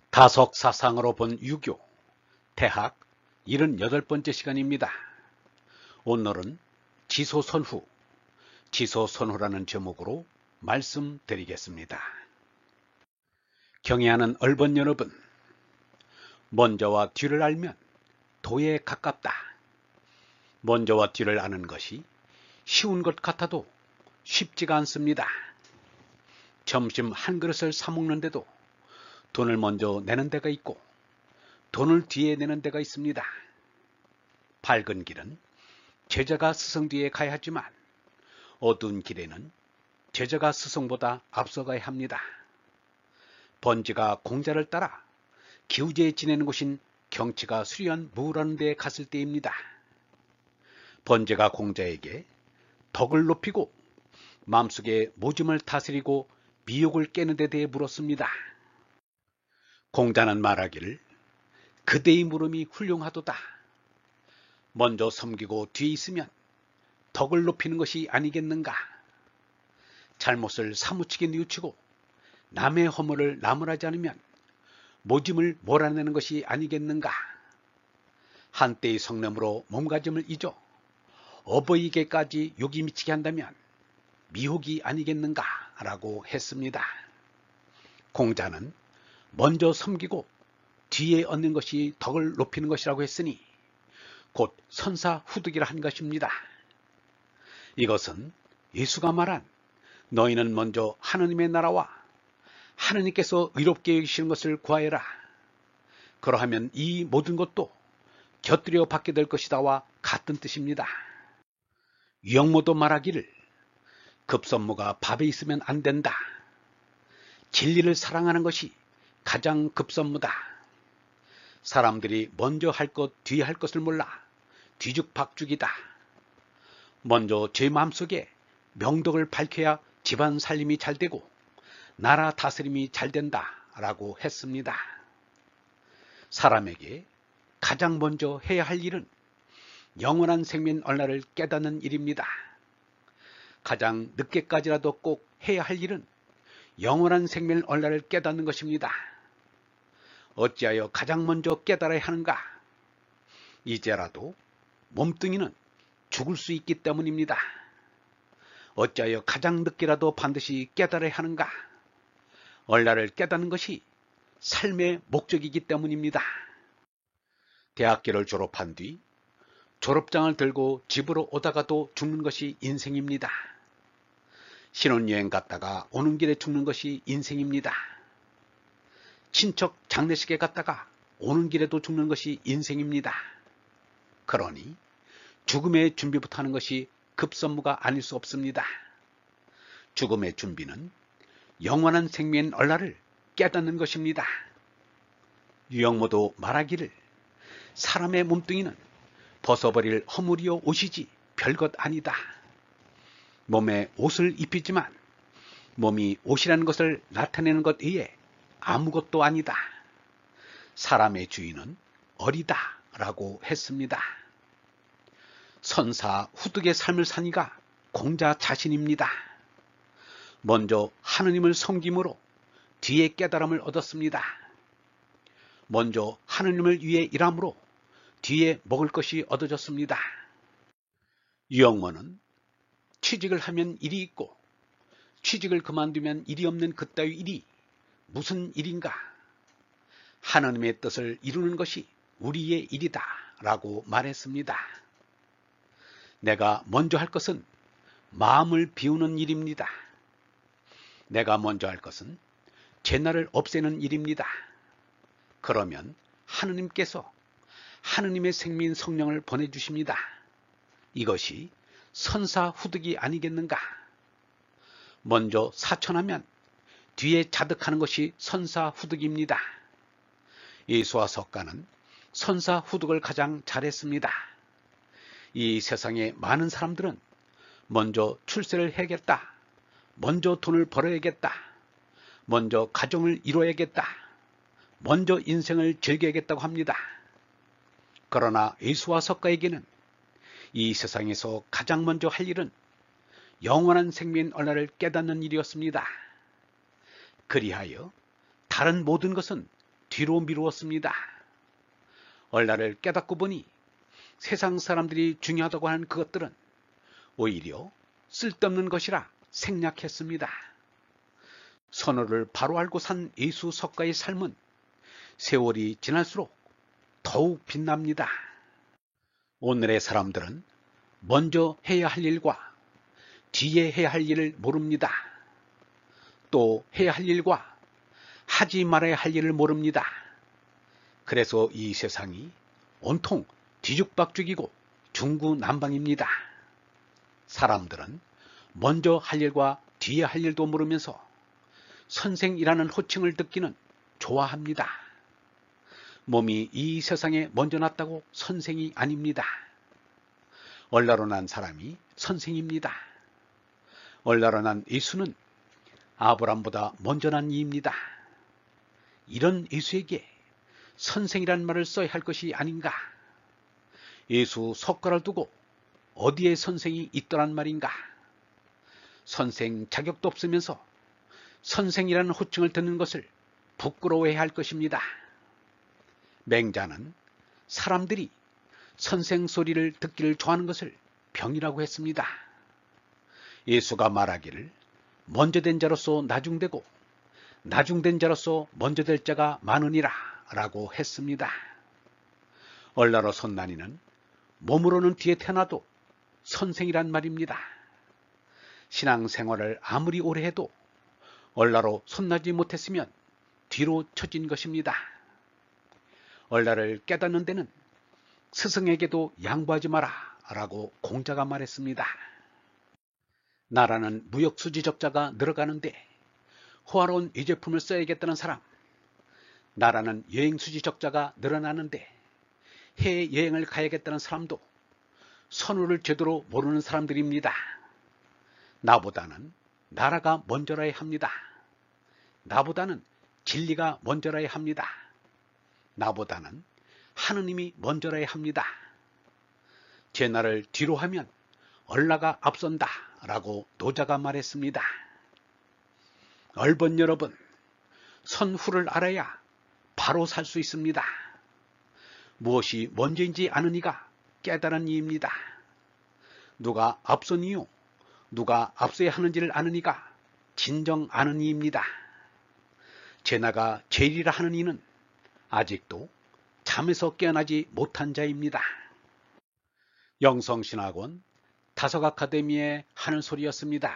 다속사상으로 본 유교, 대학 78번째 시간입니다. 오늘은 지소선후, 지소선후라는 제목으로 말씀드리겠습니다. 경애하는 얼번 여러분, 먼저와 뒤를 알면 도에 가깝다. 먼저와 뒤를 아는 것이 쉬운 것 같아도 쉽지가 않습니다. 점심 한 그릇을 사 먹는데도 돈을 먼저 내는 데가 있고 돈을 뒤에 내는 데가 있습니다. 밝은 길은 제자가 스승 뒤에 가야 하지만 어두운 길에는 제자가 스승보다 앞서가야 합니다. 번지가 공자를 따라 기우제에 지내는 곳인 경치가 수려한 무라는 데에 갔을 때입니다. 번제가 공자에게 덕을 높이고 마음속에 모짐을 다스리고 미혹을 깨는 데 대해 물었습니다. 공자는 말하기를 그대의 물음이 훌륭하도다. 먼저 섬기고 뒤에 있으면 덕을 높이는 것이 아니겠는가. 잘못을 사무치게 뉘우치고 남의 허물을 나무라지 않으면 모짐을 몰아내는 것이 아니겠는가. 한때의 성냄으로 몸가짐을 잊어 어버이에게까지 욕이 미치게 한다면 미혹이 아니겠는가 라고 했습니다. 공자는 먼저 섬기고 뒤에 얻는 것이 덕을 높이는 것이라고 했으니 곧 선사후득이라 한 것입니다. 이것은 예수가 말한 너희는 먼저 하느님의 나라와 하느님께서 의롭게 여기시는 것을 구하여라. 그러하면 이 모든 것도 곁들여 받게 될 것이다와 같은 뜻입니다. 유영모도 말하기를 급선무가 밥에 있으면 안 된다. 진리를 사랑하는 것이 가장 급선무다. 사람들이 먼저 할 것, 뒤에 할 것을 몰라 뒤죽박죽이다. 먼저 제 마음속에 명덕을 밝혀야 집안 살림이 잘 되고 나라 다스림이 잘 된다 라고 했습니다. 사람에게 가장 먼저 해야 할 일은 영원한 생민언라를 깨닫는 일입니다. 가장 늦게까지라도 꼭 해야 할 일은 영원한 생민언라를 깨닫는 것입니다. 어찌하여 가장 먼저 깨달아야 하는가? 이제라도 몸뚱이는 죽을 수 있기 때문입니다. 어찌하여 가장 늦게라도 반드시 깨달아야 하는가? 언라를 깨닫는 것이 삶의 목적이기 때문입니다. 대학교를 졸업한 뒤 졸업장을 들고 집으로 오다가도 죽는 것이 인생입니다. 신혼여행 갔다가 오는 길에 죽는 것이 인생입니다. 친척 장례식에 갔다가 오는 길에도 죽는 것이 인생입니다. 그러니 죽음의 준비부터 하는 것이 급선무가 아닐 수 없습니다. 죽음의 준비는 영원한 생명의 언라를 깨닫는 것입니다. 유영모도 말하기를 사람의 몸뚱이는 벗어버릴 허물이요 옷이지 별것 아니다. 몸에 옷을 입히지만 몸이 옷이라는 것을 나타내는 것 외에 아무것도 아니다. 사람의 주인은 어리다 라고 했습니다. 선사후득의 삶을 사니가 공자 자신입니다. 먼저 하느님을 섬김으로 뒤에 깨달음을 얻었습니다. 먼저 하느님을 위해 일함으로 뒤에 먹을 것이 얻어졌습니다. 유영모는 취직을 하면 일이 있고 취직을 그만두면 일이 없는 그따위 일이 무슨 일인가? 하느님의 뜻을 이루는 것이 우리의 일이다 라고 말했습니다. 내가 먼저 할 것은 마음을 비우는 일입니다. 내가 먼저 할 것은 죄나를 없애는 일입니다. 그러면 하느님께서 하느님의 생민 성령을 보내주십니다. 이것이 선사후득이 아니겠는가? 먼저 사천하면 뒤에 자득하는 것이 선사후득입니다. 예수와 석가는 선사후득을 가장 잘했습니다. 이 세상의 많은 사람들은 먼저 출세를 해야겠다. 먼저 돈을 벌어야겠다. 먼저 가정을 이루어야겠다. 먼저 인생을 즐겨야겠다고 합니다. 그러나 예수와 석가에게는 이 세상에서 가장 먼저 할 일은 영원한 생명의 언라를 깨닫는 일이었습니다. 그리하여 다른 모든 것은 뒤로 미루었습니다. 얼라를 깨닫고 보니 세상 사람들이 중요하다고 하는 그것들은 오히려 쓸데없는 것이라 생략했습니다. 선호를 바로 알고 산 예수 석가의 삶은 세월이 지날수록 더욱 빛납니다. 오늘의 사람들은 먼저 해야 할 일과 뒤에 해야 할 일을 모릅니다. 또 해야 할 일과 하지 말아야 할 일을 모릅니다. 그래서 이 세상이 온통 뒤죽박죽이고 중구난방입니다. 사람들은 먼저 할 일과 뒤에 할 일도 모르면서 선생이라는 호칭을 듣기는 좋아합니다. 몸이 이 세상에 먼저 났다고 선생이 아닙니다. 얼라로 난 사람이 선생입니다. 얼라로 난 예수는 아브람보다 먼저 난 이입니다. 이런 예수에게 선생이란 말을 써야 할 것이 아닌가? 예수 석가를 두고 어디에 선생이 있더란 말인가? 선생 자격도 없으면서 선생이라는 호칭을 듣는 것을 부끄러워해야 할 것입니다. 맹자는 사람들이 선생 소리를 듣기를 좋아하는 것을 병이라고 했습니다. 예수가 말하기를 먼저 된 자로서 나중되고 나중된 자로서 먼저 될 자가 많으니라 라고 했습니다. 얼라로 선난이는 몸으로는 뒤에 태어나도 선생이란 말입니다. 신앙생활을 아무리 오래 해도 얼라로 손나지 못했으면 뒤로 처진 것입니다. 얼라를 깨닫는 데는 스승에게도 양보하지 마라 라고 공자가 말했습니다. 나라는 무역수지적자가 늘어가는데 호화로운 유제품을 써야겠다는 사람, 나라는 여행수지적자가 늘어나는데 해외여행을 가야겠다는 사람도 선우를 제대로 모르는 사람들입니다. 나보다는 나라가 먼저라야 합니다. 나보다는 진리가 먼저라야 합니다. 나보다는 하느님이 먼저라야 합니다. 제 나를 뒤로 하면 얼라가 앞선다 라고 노자가 말했습니다. 얼번 여러분, 선후를 알아야 바로 살 수 있습니다. 무엇이 먼저인지 아는 이가 깨달은 이입니다. 누가 앞선 이요, 누가 앞서야 하는지를 아는 이가 진정 아는 이입니다. 제나가 제일이라 하는 이는 아직도 잠에서 깨어나지 못한 자입니다. 영성신학원 다석아카데미의 하는 소리였습니다.